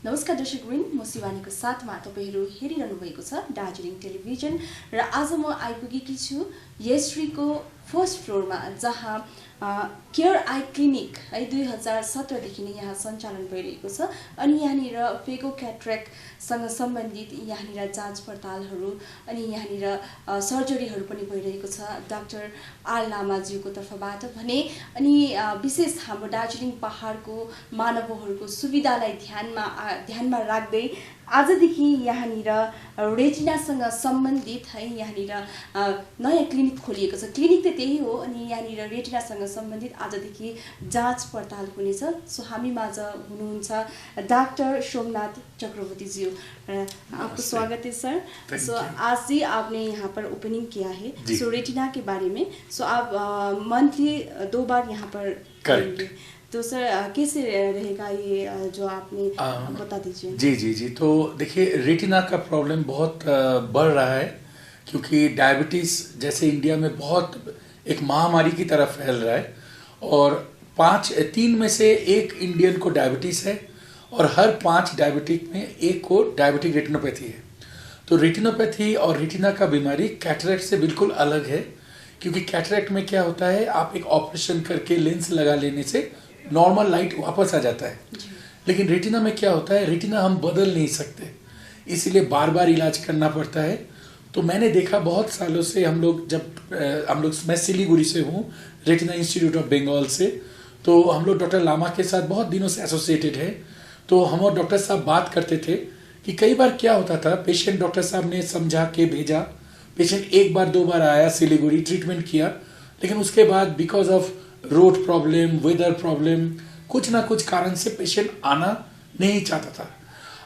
नमस्कार दर्शकवृन्द, म शिवानीको साथमा तपाईहरु हेरिरहनु भएको छ दार्जिलिङ टेलिभिजन र आज म आइपुगेकी छु यश्रीको फर्स्ट फ्लोरमा जहाँ केयर आई क्लिनिक है 2017 देखि नै यहाँ सञ्चालन भइरहेको छ अनि यहाँनिर फेको क्याट्रेक्टसँग सम्बन्धित यहाँनिर जाँच पडतालहरू अनि यहाँनिर सर्जरीहरू पनि भइरहेको छ डाक्टर आर लामाज्यूको तर्फबाट भने अनि विशेष हाम्रो दार्जिलिङ पहाडको मानवहरूको सुविधालाई ध्यानमा राख्दै आजदेखि यहाँनिर रेटिनासँग सम्बन्धित है यहाँनिर नयाँ क्लिनिक खोलिएको छ। क्लिनिक त त्यही हो अनि यहाँनिर रेटिनासँग सम्बन्धित आजदेखि जाँच पडताल हुनेछ। सो हामी माझ हुनुहुन्छ डाक्टर सोमनाथ चक्रवर्ती जी, आपको स्वागत है सर। सो आज ही आपने यहाँ पर ओपनिंग किया है सो रेटिना के बारे में। सो आप मंथली 2 बार यहाँ पर करेंगे, तो सर कैसे रहेगा ये जो आपने बता दीजिए। जी तो देखिए तीन का प्रॉब्लम बहुत बढ़ रहा है क्योंकि डायबिटीज जैसे इंडिया में बहुत एक महामारी की तरह फैल रहा है और 3 में से 1 इंडियन को डायबिटीज है और हर 5 डायबिटिक में 1 को डायबिटिक रेटिनोपैथी है। तो रेटिनोपैथी और रेटिना का बीमारी कैटरेक्ट से बिल्कुल अलग है क्योंकि कैटरेक्ट में क्या होता है, आप एक ऑपरेशन करके लेंस लगा लेने से नॉर्मल लाइट वापस आ जाता है, लेकिन रेटिना में क्या होता है, रेटिना हम बदल नहीं सकते, इसीलिए बार बार इलाज करना पड़ता है। तो मैंने देखा बहुत सालों से मैं सिलीगुड़ी से हूँ, रेटिना इंस्टीट्यूट ऑफ बंगाल से, तो हम लोग डॉक्टर लामा के साथ बहुत दिनों से एसोसिएटेड है। तो हम और डॉक्टर साहब बात करते थे कि कई बार क्या होता था, पेशेंट डॉक्टर साहब ने समझा के भेजा, पेशेंट 1 बार 2 बार आया सिलीगुड़ी, ट्रीटमेंट किया, लेकिन उसके बाद because of road problem, weather problem, कुछ ना कुछ कारण से पेशेंट आना नहीं चाहता था।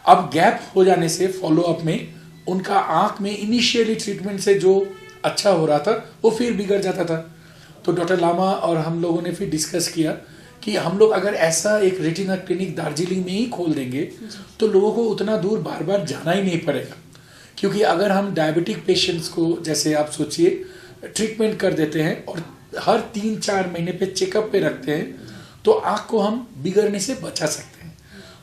अब गैप हो जाने से फॉलो अप में उनका आंख में इनिशियली ट्रीटमेंट से जो अच्छा हो रहा था वो फिर बिगड़ जाता था। तो डॉक्टर लामा और हम लोगों ने फिर डिस्कस किया कि हम लोग अगर ऐसा एक रेटिना क्लिनिक दार्जिलिंग में ही खोल देंगे तो लोगों को उतना दूर बार बार जाना ही नहीं पड़ेगा, क्योंकि अगर हम डायबिटिक पेशेंट्स को जैसे आप सोचिए ट्रीटमेंट कर देते हैं और हर 3-4 महीने पे चेकअप पे रखते हैं तो आँख को हम बिगड़ने से बचा सकते हैं।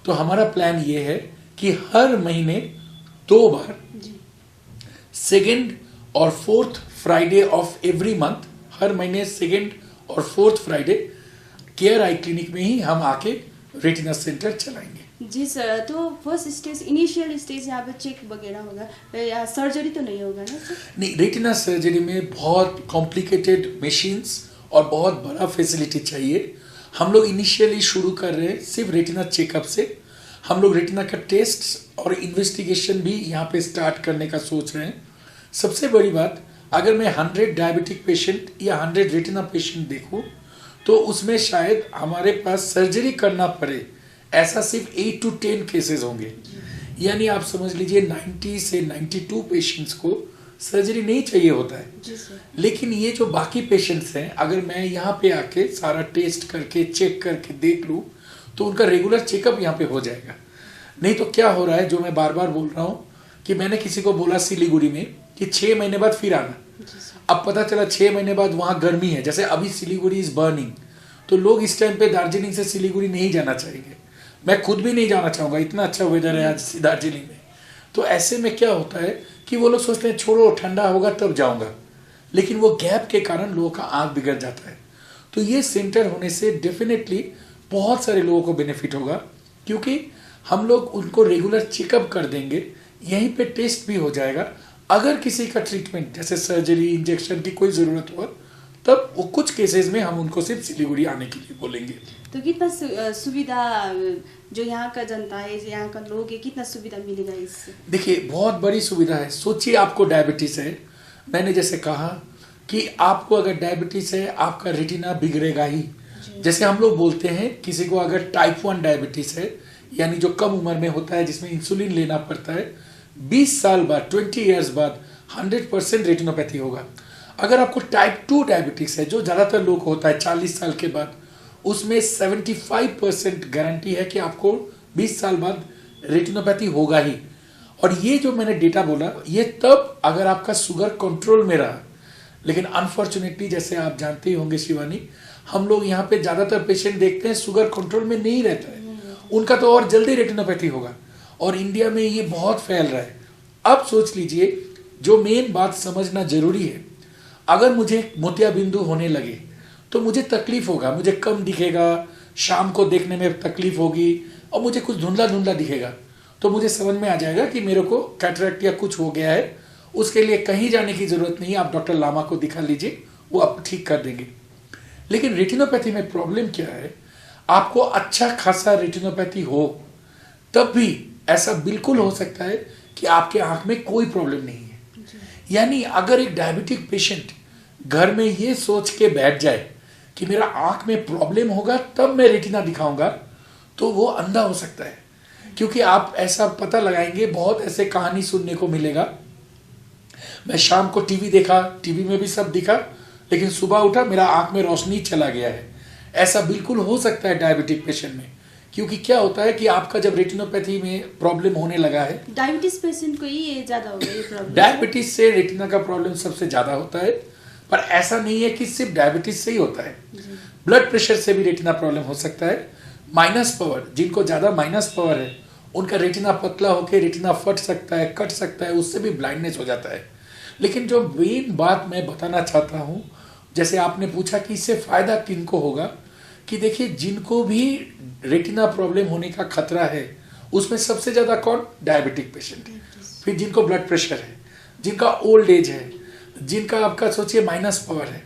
तो हमारा प्लान ये है कि हर महीने 2 बार 2nd और 4th Friday of every month, हर महीने 2nd और 4th Friday care I clinic में ही हम आके रेटिना सेंटर चलाएंगे। जी सर, तो फर्स्ट स्टेज, इनिशियल स्टेज यहाँ पे चेक वगैरह होगा या सर्जरी तो नहीं होगा ना सर? नहीं, रेटिना सर्जरी में बहुत कॉम्प्लिकेटेड मशीन्स और बहुत बड़ा फैसिलिटी चाहिए। हम लोग इनिशियली शुरू कर रहे हैं सिर्फ रेटिना चेकअप से। हम लोग रेटिना का टेस्ट और इन्वेस्टिगेशन भी यहाँ पे स्टार्ट करने का सोच रहे हैं। सबसे बड़ी बात, अगर मैं 100 डायबिटिक पेशेंट या 100 रेटिना पेशेंट देखूँ तो उसमें शायद हमारे पास सर्जरी करना पड़े ऐसा सिर्फ 8 to 10 केसेस होंगे। यानी आप समझ लीजिए 90 से 92 पेशेंट्स को सर्जरी नहीं चाहिए होता है। लेकिन ये जो बाकी पेशेंट्स हैं, अगर मैं यहाँ पे आके सारा टेस्ट करके चेक करके देख लूँ तो उनका रेगुलर चेकअप यहाँ पे हो जाएगा। नहीं तो क्या हो रहा है, जो मैं बार बार बोल रहा हूँ कि मैंने किसी को बोला सिलीगुड़ी में कि 6 महीने बाद फिर आना, अब पता चला 6 महीने बाद वहाँ गर्मी है, जैसे अभी सिलीगुड़ी इज बर्निंग, तो लोग इस टाइम पे दार्जिलिंग से सिलीगुड़ी नहीं जाना चाहेंगे। मैं खुद भी नहीं जाना चाहूँगा, इतना अच्छा वेदर है आज दार्जिलिंग में। तो ऐसे में क्या होता है कि वो लोग सोचते हैं छोड़ो ठंडा होगा तब जाऊँगा, लेकिन वो गैप के कारण लोगों का आँख बिगड़ जाता है। तो ये सेंटर होने से डेफिनेटली बहुत सारे लोगों को बेनिफिट होगा, क्योंकि हम लोग उनको रेगुलर चेकअप कर देंगे, यहीं पे टेस्ट भी हो जाएगा। अगर किसी का ट्रीटमेंट जैसे सर्जरी, इंजेक्शन की कोई ज़रूरत हो तब वो कुछ केसेस में हम उनको सिर्फ सिलीगुड़ी आने के लिए बोलेंगे। तो कितना सुविधा जो यहाँ का जनता है, यहाँ का लोग है, कितना सुविधा मिलेगा इससे? देखिए, बहुत बड़ी सुविधा है। सोचिए आपको डायबिटीज है, मैंने जैसे कहा कि आपको अगर डायबिटीज है आपका रेटिना बिगड़ेगा ही। जैसे हम लोग बोलते हैं किसी को अगर टाइप 1 डायबिटीज है, यानी जो कम उम्र में होता है जिसमें इंसुलिन लेना पड़ता है, 20 साल बाद 20 ईयर्स बाद 100% रेटिनोपैथी होगा। अगर आपको टाइप 2 डायबिटीज है जो ज़्यादातर लोग होता है 40 साल के बाद, उसमें 75% गारंटी है कि आपको 20 साल बाद रेटिनोपैथी होगा ही। और ये जो मैंने डेटा बोला ये तब अगर आपका शुगर कंट्रोल में रहा, लेकिन अनफॉर्चुनेटली जैसे आप जानते ही होंगे शिवानी, हम लोग यहाँ पे ज़्यादातर पेशेंट देखते हैं शुगर कंट्रोल में नहीं रहता है उनका तो और जल्दी रेटिनोपैथी होगा, और इंडिया में ये बहुत फैल रहा है। अब सोच लीजिए, जो मेन बात समझना जरूरी है, अगर मुझे मोतियाबिंदु होने लगे तो मुझे तकलीफ होगा, मुझे कम दिखेगा, शाम को देखने में तकलीफ होगी, और मुझे कुछ धुंधला धुंधला दिखेगा, तो मुझे समझ में आ जाएगा कि मेरे को कैटरेक्ट या कुछ हो गया है। उसके लिए कहीं जाने की जरूरत नहीं है, आप डॉक्टर लामा को दिखा लीजिए, वो आप ठीक कर देंगे। लेकिन रेटिनोपैथी में प्रॉब्लम क्या है, आपको अच्छा खासा रेटिनोपैथी हो तब भी ऐसा बिल्कुल हो सकता है कि आपके आंख में कोई प्रॉब्लम नहीं है। यानी अगर एक डायबिटिक पेशेंट घर में ये सोच के बैठ जाए कि मेरा आंख में प्रॉब्लम होगा तब मैं रेटिना दिखाऊंगा, तो वो अंधा हो सकता है। क्योंकि आप ऐसा पता लगाएंगे, बहुत ऐसे कहानी सुनने को मिलेगा, मैं शाम को टीवी देखा, टीवी में भी सब दिखा, लेकिन सुबह उठा मेरा आंख में रोशनी चला गया है। ऐसा बिल्कुल हो सकता है डायबिटिक पेशेंट में। क्योंकि क्या होता है कि आपका जब रेटिनोपैथी में प्रॉब्लम होने लगा है, डायबिटीज पेशेंट को ही ज्यादा होगा ये प्रॉब्लम। डायबिटीज से रेटिना का प्रॉब्लम सबसे ज्यादा होता है, पर ऐसा नहीं है कि सिर्फ डायबिटीज से ही होता है। ब्लड प्रेशर से भी रेटिना प्रॉब्लम हो सकता है। माइनस पावर, जिनको ज्यादा माइनस पावर है उनका रेटिना पतला होकर रेटिना फट सकता है, कट सकता है, उससे भी ब्लाइंडनेस हो जाता है। लेकिन जो मेन बात मैं बताना चाहता हूँ, जैसे आपने पूछा कि इससे फायदा किनको होगा, कि देखिए जिनको भी रेटिना प्रॉब्लम होने का खतरा है उसमें सबसे ज्यादा कौन, डायबिटिक पेशेंट है, फिर जिनको ब्लड प्रेशर है, जिनका ओल्ड एज है, जिनका आपका सोचिए माइनस पावर है।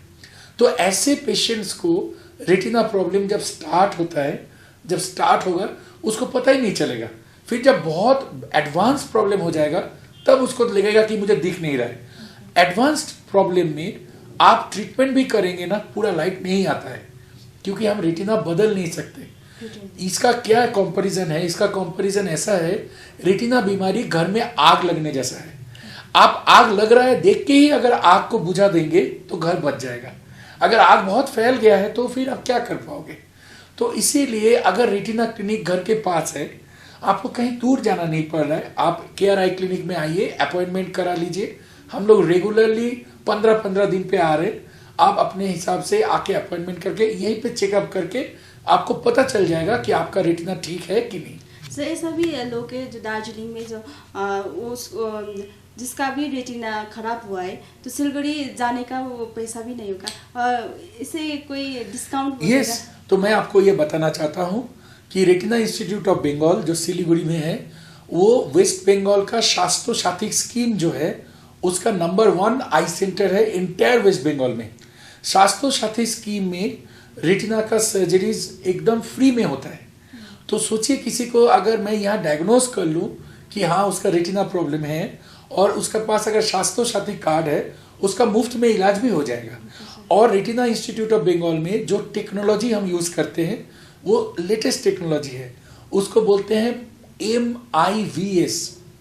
तो ऐसे पेशेंट्स को रेटिना प्रॉब्लम जब स्टार्ट होता है, जब स्टार्ट होगा उसको पता ही नहीं चलेगा। फिर जब बहुत एडवांस प्रॉब्लम हो जाएगा तब उसको लगेगा कि मुझे दिख नहीं रहा है। एडवांस्ड प्रॉब्लम में आप ट्रीटमेंट भी करेंगे ना, पूरा लाइट नहीं आता है, क्योंकि हम रेटिना बदल नहीं सकते। इसका क्या कंपैरिजन है, इसका कंपैरिजन ऐसा है, रेटिना बीमारी घर में आग लगने जैसा है। आप आग लग रहा है देख के ही अगर आग को बुझा देंगे तो घर बच जाएगा। अगर आग बहुत फैल गया है तो फिर आप क्या कर पाओगे। तो इसीलिए अगर रेटिना क्लिनिक घर के पास है, आपको कहीं दूर जाना नहीं पड़ रहा है, आप केयर आई क्लिनिक में आइए, अपॉइंटमेंट करा लीजिए। हम लोग रेगुलरली 15-15 दिन पे आ रहे हैं। आप अपने हिसाब से आके अपॉइंटमेंट करके यहीं पे चेकअप करके आपको पता चल जाएगा कि आपका रेटिना ठीक है कि नहीं। सर ऐसा भी लोग हैं जो दार्जिलिंग में जो जिसका भी रेटिना खराब हुआ है तो सिलगुड़ी जाने का वो पैसा भी नहीं होगा, इसे कोई डिस्काउंट? यस, तो मैं आपको ये बताना चाहता हूँ कि रेटिना इंस्टीट्यूट ऑफ बंगाल जो सिलीगुड़ी में है, वो वेस्ट बंगाल का शास्त्रो साथी स्कीम जो है उसका नंबर 1 आई सेंटर है इंटायर वेस्ट बंगाल में। शास्त्रो साथी स्कीम में रेटिना का सर्जरीज एकदम फ्री में होता है। तो सोचिए किसी को अगर मैं यहाँ डायग्नोज कर लूँ कि हाँ उसका रेटिना प्रॉब्लम है और उसके पास अगर शास्त्रो साथी कार्ड है, उसका मुफ्त में इलाज भी हो जाएगा। और रेटिना इंस्टीट्यूट ऑफ बंगाल में जो टेक्नोलॉजी हम यूज करते हैं वो लेटेस्ट टेक्नोलॉजी है, उसको बोलते हैं MIVS,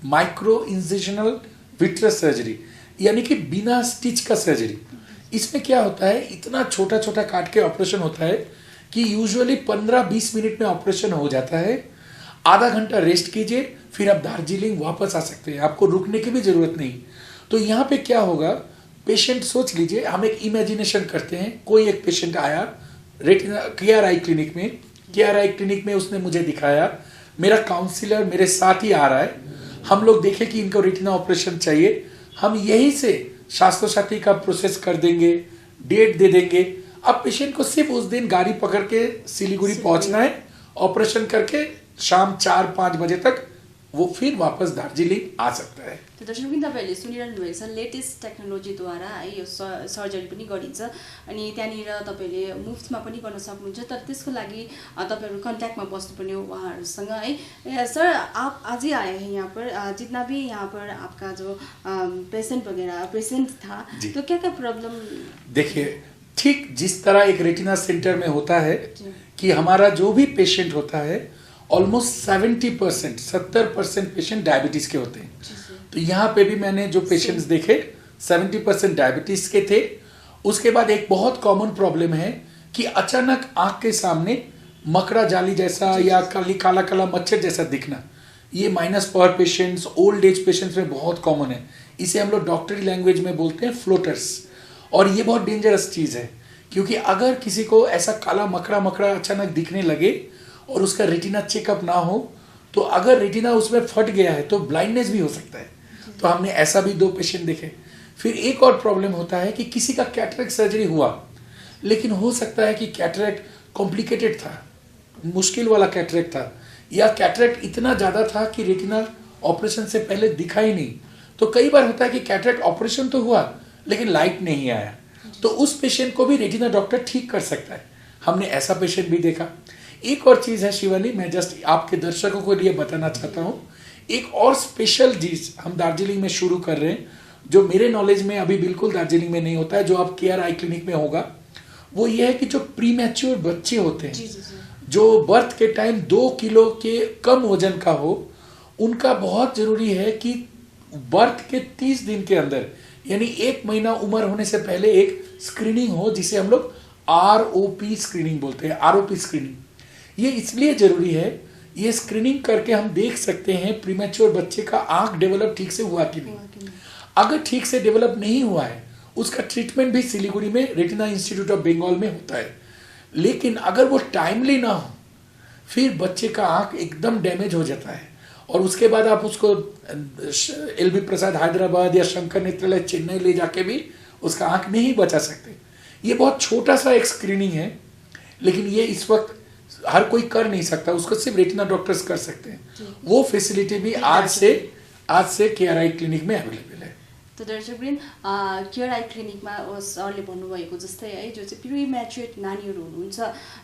micro incisional vitreous surgery, यानी कि बिना स्टिच का सर्जरी। इसमें क्या होता है, इतना छोटा छोटा काट के ऑपरेशन होता है कि यूजुअली 15-20 मिनट में ऑपरेशन हो जाता है। आधा घंटा रेस्ट कीजिए, फिर आप दार्जिलिंग वापस आ सकते हैं, आपको रुकने की भी जरूरत नहीं। तो यहाँ पे क्या होगा, पेशेंट सोच लीजिए, हम एक इमेजिनेशन करते हैं, कोई एक पेशेंट आया रेटिना KRI क्लिनिक में, KRI क्लिनिक में उसने मुझे दिखाया, मेरा काउंसलर मेरे साथ ही आ रहा है, हम लोग देखें कि इनको रेटिना ऑपरेशन चाहिए, हम यही से शास्त्रो साथी का प्रोसेस कर देंगे, डेट दे देंगे। अब पेशेंट को सिर्फ उस दिन गाड़ी पकड़ के सिलीगुड़ी पहुंचना है, ऑपरेशन करके शाम 4-5 बजे तक वो फिर वापस दार्जिलिङ आ सकता है। तो दर्शकबिन तपाईहरुले सुनिरहनु भएको छ, लेटेस्ट टेक्नोलोजीद्वारा है यो सर्जरी पनि गरिन्छ अनि त्यहाँनिर तपाईले मुफ्तमा पनि गर्न सक्नुहुन्छ। तर त्यसको लागि तपाईहरु कन्ट्याक्टमा बस्नुपर्ने हो उहाँहरुसँग है। सर आप आज ही आए हैं यहाँ पर, जितना भी यहाँ पर आपका जो पेशेंट था तो क्या क्या प्रॉब्लम? देखिए, ठीक जिस तरह एक रेटिना सेंटर में होता है कि हमारा जो भी पेशेंट होता है ऑलमोस्ट 70% पेशेंट डायबिटीज के होते हैं। तो यहाँ पे भी मैंने जो पेशेंट्स देखे 70% डायबिटीज के थे। उसके बाद एक बहुत कॉमन प्रॉब्लम है कि अचानक आंख के सामने मकड़ा जाली जैसा या काला काला मच्छर जैसा दिखना, ये minus power patients, old age patients में बहुत कॉमन है। इसे हम लोग डॉक्टरी लैंग्वेज में बोलते हैं फ्लोटर्स। और ये बहुत डेंजरस चीज है, क्योंकि अगर किसी को ऐसा काला मकड़ा अचानक दिखने लगे और उसका रेटिना चेकअप ना हो तो अगर रेटिना उसमें फट गया है तो ब्लाइंडनेस भी हो सकता है। तो हमने ऐसा भी 2 पेशेंट देखे। फिर एक और प्रॉब्लम होता है कि किसी का कैटरेक्ट सर्जरी हुआ, लेकिन हो सकता है कि कैटरेक्ट कॉम्प्लिकेटेड था, मुश्किल वाला कैटरेक्ट था, या कैटरेक्ट इतना ज़्यादा था कि रेटिना ऑपरेशन से पहले दिखा ही नहीं। तो कई बार होता है कि कैटरेक्ट ऑपरेशन तो हुआ लेकिन लाइट नहीं आया, तो उस पेशेंट को भी रेटिना डॉक्टर ठीक कर सकता है। हमने ऐसा पेशेंट भी देखा। एक और चीज़ है शिवानी, मैं जस्ट आपके दर्शकों को लिए बताना चाहता हूँ, एक और स्पेशल चीज़ हम दार्जिलिंग में शुरू कर रहे हैं जो मेरे नॉलेज में अभी बिल्कुल दार्जिलिंग में नहीं होता है, जो आप केयर आई क्लिनिक में होगा। वो ये है कि जो प्रीमैच्योर बच्चे होते हैं, जो बर्थ के टाइम 2 किलो के कम वजन का हो, उनका बहुत जरूरी है कि बर्थ के 30 दिन के अंदर, यानी 1 महीना उम्र होने से पहले एक स्क्रीनिंग हो, जिसे हम लोग ROP स्क्रीनिंग बोलते हैं। ROP स्क्रीनिंग ये इसलिए जरूरी है, ये स्क्रीनिंग करके हम देख सकते हैं प्रीमैच्योर बच्चे का आंख डेवलप ठीक से हुआ कि नहीं। अगर ठीक से डेवलप नहीं हुआ है, उसका ट्रीटमेंट भी सिलीगुड़ी में रेटिना इंस्टीट्यूट ऑफ बंगाल में होता है। लेकिन अगर वो टाइमली ना हो, फिर बच्चे का आंख एकदम डैमेज हो जाता है, और उसके बाद आप उसको LV प्रसाद हैदराबाद या शंकर नेत्रालय चेन्नई ले जाके भी उसका आंख नहीं बचा सकते। ये बहुत छोटा सा एक स्क्रीनिंग है, लेकिन ये इस वक्त हर कोई कर नहीं सकता, उसको सिर्फ रेटिना डॉक्टर्स कर सकते हैं। वो फैसिलिटी भी आज से केयर आई क्लिनिक में अवेलेबल है। तो दर्शकवृन्द, केयर आई क्लिनिकमा सरले भन्नुभएको जस्तै है, जो चाहिँ प्री म्याच्योर्ड नानीहरू हुनुहुन्छ,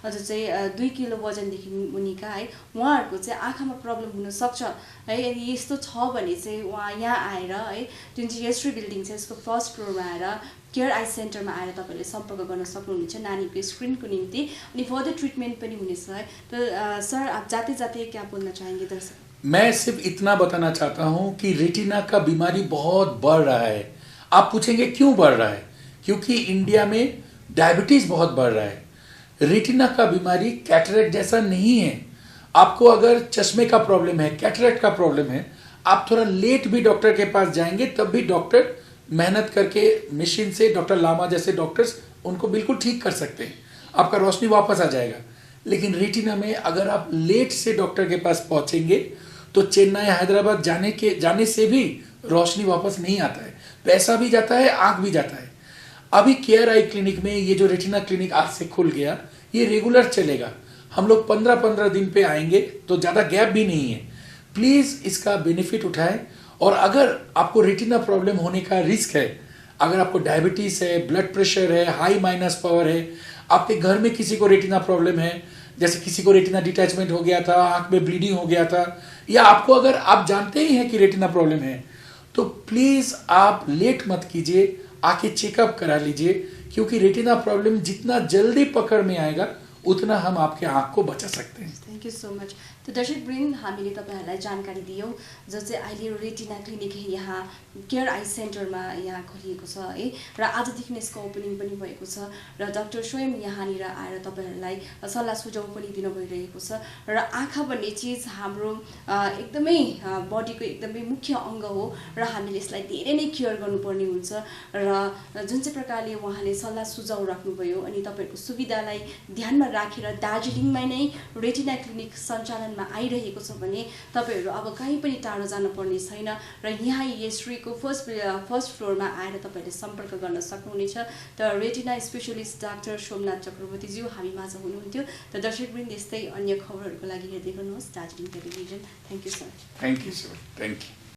जो चाहिँ 2 किलो वजनदेखि मुनिका है, उहाँहरूको चाहिँ आँखामा प्रब्लम हुनसक्छ है। यदि यस्तो छ भने चाहिँ उहाँ यहाँ आएर है, जुन चाहिँ यस्ट्री बिल्डिङ छ यसको फर्स्ट फ्लोरमा आएर केयर आई सेन्टरमा आएर तपाईँले सम्पर्क गर्न सक्नुहुनेछ नानीको स्क्रिनको निम्ति, अनि फर्दर ट्रिटमेंट पनि हुनेछ है। तो सर, आप जाते जाते क्या बोलना चाहेंगे दर्शक? मैं सिर्फ इतना बताना चाहता हूं कि रेटिना का बीमारी बहुत बढ़ रहा है। आप पूछेंगे क्यों बढ़ रहा है? क्योंकि इंडिया में डायबिटीज बहुत बढ़ रहा है। रेटिना का बीमारी कैटरेक्ट जैसा नहीं है। आपको अगर चश्मे का प्रॉब्लम है, कैटरेक्ट का प्रॉब्लम है, आप थोड़ा लेट भी डॉक्टर के पास जाएंगे तब भी डॉक्टर मेहनत करके मशीन से, डॉक्टर लामा जैसे डॉक्टर्स उनको बिल्कुल ठीक कर सकते हैं, आपका रोशनी वापस आ जाएगा। लेकिन रेटिना में अगर आप लेट से डॉक्टर के पास पहुंचेंगे तो चेन्नई हैदराबाद जाने से भी रोशनी वापस नहीं आता है, पैसा भी जाता है, आंख भी जाता है। अभी केयर आई क्लिनिक में ये जो रेटिना क्लिनिक आज से खुल गया, ये रेगुलर चलेगा। हम लोग 15-15 दिन पे आएंगे, तो ज़्यादा गैप भी नहीं है। प्लीज़ इसका बेनिफिट उठाएं। और अगर आपको रेटिना प्रॉब्लम होने का रिस्क है, अगर आपको डायबिटीज़ है, ब्लड प्रेशर है, हाई माइनस पावर है, आपके घर में किसी को रेटिना प्रॉब्लम है, जैसे किसी को रेटिना डिटैचमेंट हो गया था, आंख में ब्लीडिंग हो गया था, या आपको अगर आप जानते ही हैं कि रेटिना प्रॉब्लम है, तो प्लीज़ आप लेट मत कीजिए, आके चेकअप करा लीजिए। क्योंकि रेटिना प्रॉब्लम जितना जल्दी पकड़ में आएगा उतना हम आपके आँख को बचा सकते हैं। Thank you so much. तो दर्शकवृन्द, हामीले तपाईहरुलाई जानकारी दियौं, जो चाहिँ अहिले रेटिना क्लिनिक यहाँ केयर आई सेन्टरमा यहाँ खोलिएको छ है, र आजदेखि यसको ओपनिङ पनि भएको छ, र डाक्टर स्वयं यहाँनिर आएर तपाईहरुलाई सल्लाह सुझाव पनि दिनु भइरहेको छ। र आँखा भन्ने चीज हाम्रो एकदमै बडीको एकदमै मुख्य अंग हो, र हामीले यसलाई धेरै नै केयर गर्नुपर्ने हुन्छ। र जुन चाहिँ प्रकारले उहाँले सल्लाह सुझाव राख्नुभयो, अनि तपाईहरुको सुविधालाई ध्यानमा राखेर दार्जिलिङमै नै रेटिना क्लिनिक सञ्चालनमा आइरहेको छ भने तपाईहरु अब कहीँ पनि टाढो जानु पर्ने छैन, र यहाँ यस्ट्रीको फर्स्ट फ्लोरमा आएर तपाईहरुले सम्पर्क गर्न सक्नुहुनेछ। त रेटिना स्पेशलिस्ट डाक्टर सोमनाथ चक्रवर्तीज्यू हामी माझ हुनुहुन्थ्यो। त दर्शकवृन्द, यस्तै अन्य खबरहरूको लागि हेर्दै गर्नुहोस् Darjeeling television. Thank you sir. Thank you sir. Thank you.